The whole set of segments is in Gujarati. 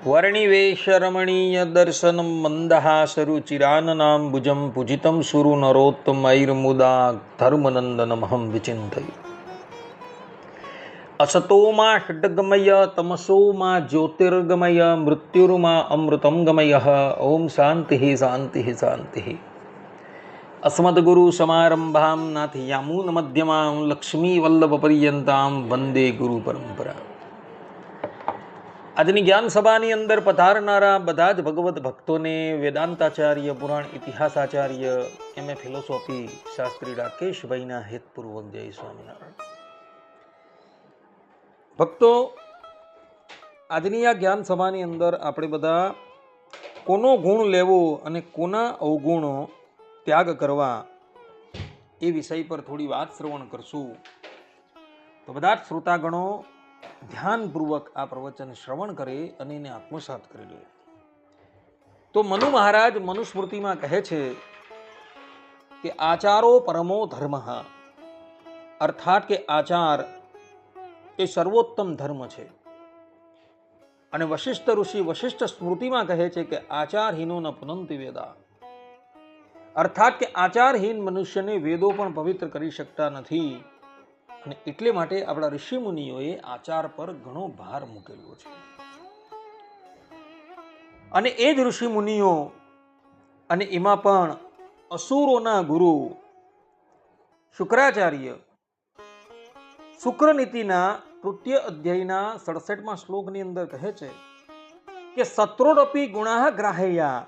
વર્ણિવેશરમણીય દર્શનમ મંદહાસરુચિરાનનામ ભુજમ પૂજિતમ સુરુ નરોત્તમૈર્મુદા ધર્મનંદનમહં વિચિંતય. અસતોમા ષડ્ગમય તમસોમા જ્યોતિર્ગમય મૃત્યુર્મા અમૃતમ ગમય. ઓમ શાંતિ શાંતિ શાંતિ. અસ્મદ્ગુરુ સમારંભામ નાથયામૂન મધ્યમામ લક્ષ્મી વલ્લભ પર્યંતામ વંદે ગુરુ પરંપરા. આજની જ્ઞાન સભાની અંદર પધારનારા બધા જ ભગવત ભક્તોને વેદાંતાચાર્ય, પુરાણ ઇતિહાસાચાર્ય, એમએ ફિલોસોફી શાસ્ત્રી રાકેશભાઈના હેતપૂર્વક જય સ્વામિનારાયણ. ભક્તો, આજની આ જ્ઞાન સભાની અંદર આપણે બધા કોનો ગુણ લેવો અને કોના અવગુણો ત્યાગ કરવા એ વિષય પર થોડી વાત શ્રવણ કરશું. તો બધા જ શ્રોતાગણો ધ્યાનપૂર્વક આ પ્રવચન શ્રવણ કરે અને એને આત્મસાત કરી લે. તો મનુ મહારાજ મનુસ્મૃતિમાં કહે છે કે આચારો પરમો ધર્મ, અર્થાત કે આચાર એ સર્વોત્તમ ધર્મ છે. અને વશિષ્ઠ ઋષિ વશિષ્ઠ સ્મૃતિમાં કહે છે કે આચારહીનો ન પુનંતિ વેદા, અર્થાત કે આચારહીન મનુષ્યને વેદો પણ પવિત્ર કરી શકતા નથી. અને એટલે માટે આપણા ઋષિ મુનિઓએ આચાર પર ઘણો ભાર મૂકેલો છે. અને એ જ ઋષિ મુનિઓ, અને એમાં પણ અસુરોના ગુરુ શુક્રાચાર્ય શુક્રનીતિના તૃતીય અધ્યાયના 67મા શ્લોકની અંદર કહે છે કે શત્રુરપી ગુણાઃ ગ્રાહ્યા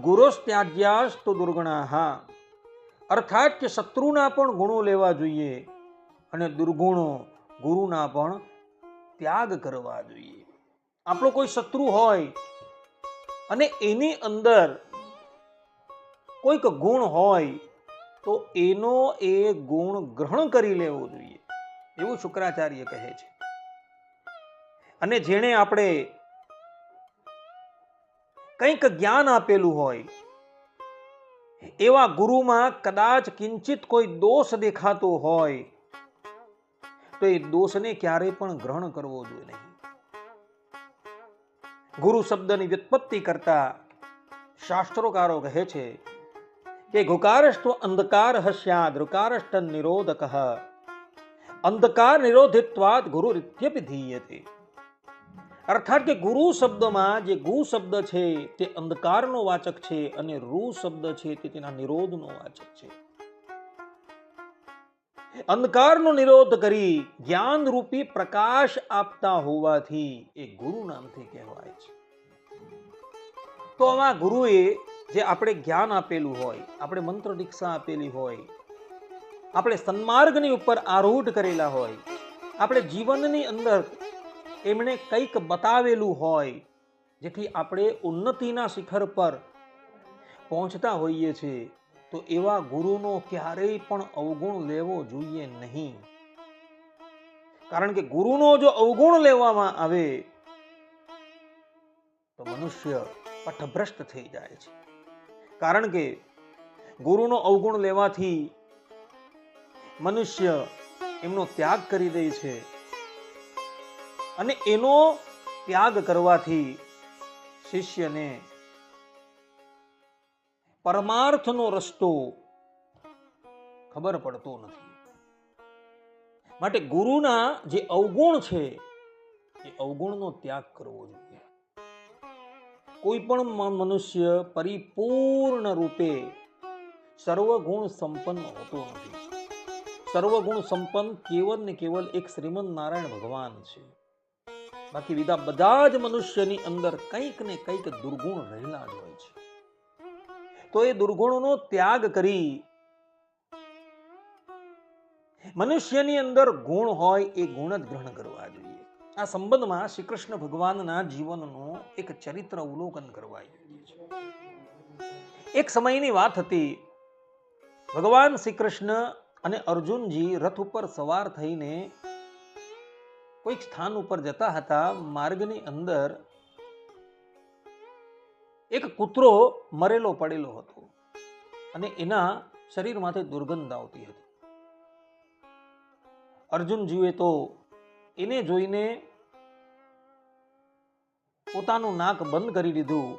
ગુરોસ્ત્યાજ્યાસ્તુ દુર્ગુણાઃ, અર્થાત કે શત્રુના પણ ગુણો લેવા જોઈએ અને દુર્ગુણો ગુરુના પણ ત્યાગ કરવા જોઈએ. આપણો કોઈ શત્રુ હોય અને એની અંદર કોઈક ગુણ હોય તો એનો એ ગુણ ગ્રહણ કરી લેવો જોઈએ, એવું શુક્રાચાર્ય કહે છે. અને જેણે આપણે કંઈક જ્ઞાન આપેલું હોય એવા ગુરુમાં કદાચ કિંચિત કોઈ દોષ દેખાતો હોય તો એ દોષને ક્યારેય પણ ગ્રહણ કરવો જોઈએ નહીં. ગુરુ શબ્દની વ્યુત્પત્તિ કરતા શાસ્ત્રોકારો કહે છે કે ગુકારસ્ત્વ અંધકાર સ્યાદ ઋકારષ્ટ નિરોધક, અંધકાર નિરોધિત્વાદ ગુરુ રીત્યપી ધીયતે. અર્થાત કે ગુરુ શબ્દમાં જે ગુ શબ્દ છે તે અંધકારનો વાચક છે અને રૂ શબ્દ છે તે તેના નિરોધનો વાચક છે. અંધકારનો નિરોધ કરી જ્ઞાન રૂપી પ્રકાશ આપતા હોવાથી એ ગુરુ નામથી કહેવાય છે. તો આવા ગુરુએ જે આપણે જ્ઞાન આપેલું હોય, આપણે મંત્ર દીક્ષા આપેલી હોય, આપણે સન્માર્ગની ઉપર આરૂઢ કરેલા હોય, આપણે જીવનની અંદર એમણે કંઈક બતાવેલું હોય જેથી આપણે ઉન્નતિના શિખર પર પહોંચતા હોઈએ છીએ, તો એવા ગુરુનો ક્યારેય પણ અવગુણ લેવો જોઈએ નહીં. કારણ કે ગુરુનો જો અવગુણ લેવામાં આવે તો મનુષ્ય પથભ્રષ્ટ થઈ જાય છે. કારણ કે ગુરુનો અવગુણ લેવાથી મનુષ્ય એમનો ત્યાગ કરી દે છે અને એનો ત્યાગ કરવાથી શિષ્યને પરમાર્થનો રસ્તો ખબર પડતો નથી. માટે ગુરુના જે અવગુણ છે એ અવગુણનો ત્યાગ કરવો જોઈએ. કોઈ પણ મનુષ્ય પરિપૂર્ણ રૂપે સર્વગુણ સંપન્ન હોતો નથી. સર્વગુણ સંપન્ન કેવલ ને કેવલ એક શ્રીમદ નારાયણ ભગવાન છે. બાકી બધા જ મનુષ્યની અંદર કંઈક ને કંઈક દુર્ગુણ રહેલા જ હોય છે. તો એ દુર્ગુણોનો ત્યાગ કરી મનુષ્યની અંદર ગુણ હોય એ ગુણ જ ગ્રહણ કરવા જોઈએ. આ સંબંધમાં શ્રી કૃષ્ણ ભગવાનના જીવનનું એક ચરિત્ર અવલોકન કરવા જોઈએ છે. એક સમયની વાત હતી, ભગવાન શ્રી કૃષ્ણ અને અર્જુનજી રથ ઉપર સવાર થઈને કોઈક સ્થાન ઉપર જતા હતા. માર્ગની અંદર એક કૂતરો મરેલો પડેલો હતો અને એના શરીરમાંથી દુર્ગંધ આવતી હતી. અર્જુનજીએ તો એને જોઈને પોતાનું નાક બંધ કરી લીધું.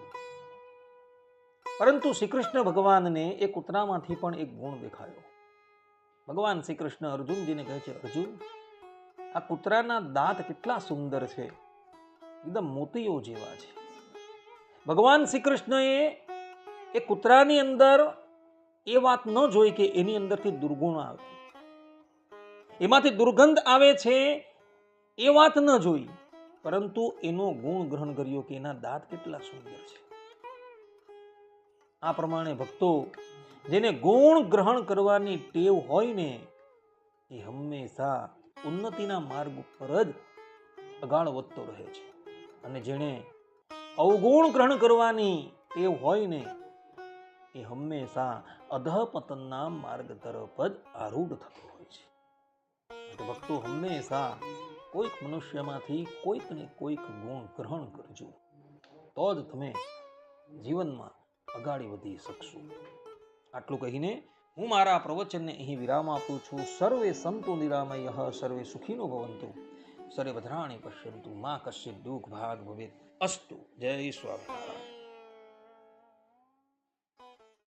પરંતુ શ્રી કૃષ્ણ ભગવાનને એ કૂતરામાંથી પણ એક ગુણ દેખાયો. ભગવાન શ્રી કૃષ્ણ અર્જુનજીને કહે છે, અર્જુન, આ કૂતરાના દાંત કેટલા સુંદર છે, એકદમ મોતીઓ જેવા છે. ભગવાન શ્રી કૃષ્ણએ એ કૂતરાની અંદર એ વાત ન જોઈ કે એની અંદરથી દુર્ગુણ આવે, એમાંથી દુર્ગંધ આવે છે, એ વાત ન જોઈ, પરંતુ એનો ગુણ ગ્રહણ કર્યો કે એના દાંત કેટલા સુંદર છે. આ પ્રમાણે ભક્તો, જેને ગુણ ગ્રહણ કરવાની ટેવ હોય ને, એ હંમેશા ઉન્નતિના માર્ગ ઉપર જ આગળ વધતો રહે છે. અને જેને અવગુણ ગ્રહણ કરવાની ટેવ હોય ને, એ હંમેશા અધઃપતનના માર્ગ તરફ જ આરૂઢ થતો હોય છે. એટલે ભક્તો, હંમેશા કોઈક મનુષ્યમાંથી કોઈક ને કોઈક ગુણ ગ્રહણ કરજો, તો જ તમે જીવનમાં અગાડી વધી શકશો. આટલું કહીને હું મારા પ્રવચનને અહીં વિરામ આપું છું. સર્વે સંતુ નિરામયઃ, સર્વે સુખીનો ભવંતુ, સર્વે ભદ્રાણિ પશ્યન્તુ, મા કશ્ચિત દુઃખ ભાગ ભવેત. અસ્તુ. જય સ્વામિનારાયણ.